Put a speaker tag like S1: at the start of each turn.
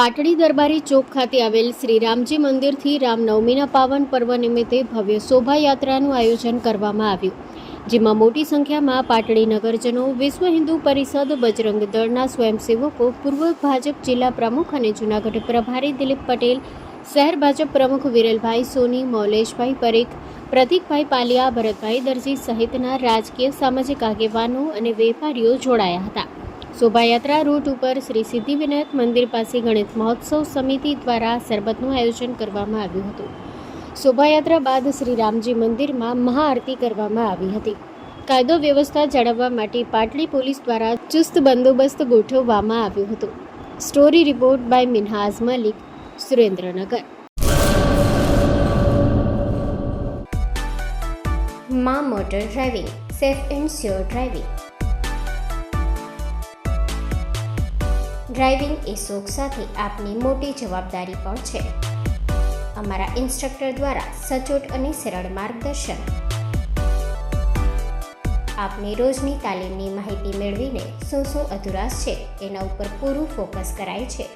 S1: પાટડી દરબારી ચોક ખાતે આવેલ શ્રી રામજી મંદિરથી રામનવમીના પાવન પર્વ નિમિત્તે ભવ્ય શોભાયાત્રાનું આયોજન કરવામાં આવ્યું, જેમાં મોટી સંખ્યામાં પાટડી નગરજનો, વિશ્વ હિન્દુ પરિષદ, બજરંગ દળના સ્વયંસેવકો, પૂર્વ ભાજપ જિલ્લા પ્રમુખ અને જૂનાગઢ પ્રભારી દિલીપ પટેલ, શહેર ભાજપ પ્રમુખ વિરલભાઈ સોની, મૌલેશભાઈ પરેખ, પ્રતિકભાઈ પાલિયા, ભરતભાઈ દરજી સહિતના રાજકીય સામાજિક આગેવાનો અને વેપારીઓ જોડાયા હતા. શોભાયાત્રા રૂટ ઉપર શ્રી સિદ્ધિવિનાયક મંદિર પાસે ગણેશ મહોત્સવ સમિતિ દ્વારા શરબતનું આયોજન કરવામાં આવ્યું હતું. શોભાયાત્રા બાદ શ્રી રામજી મંદિરમાં મહાઆરતી કરવામાં આવી હતી. કાયદો વ્યવસ્થા જાળવવા માટે પાટડી પોલીસ દ્વારા ચુસ્ત બંદોબસ્ત ગોઠવવામાં આવ્યો હતો. Story report by Minhaz Malik, Surendranagar.
S2: માં motor driving, safe and sure driving. Driving એ શોખ સાથે આપની મોટી જવાબદારી પણ છે. અમારા ઇન્સ્ટ્રક્ટર દ્વારા સચોટ અને સરળ માર્ગદર્શન. આપની રોજની તાલીમની માહિતી મેળવીને શું અધુરાશ છે એના ઉપર પૂરું ફોકસ કરાય છે.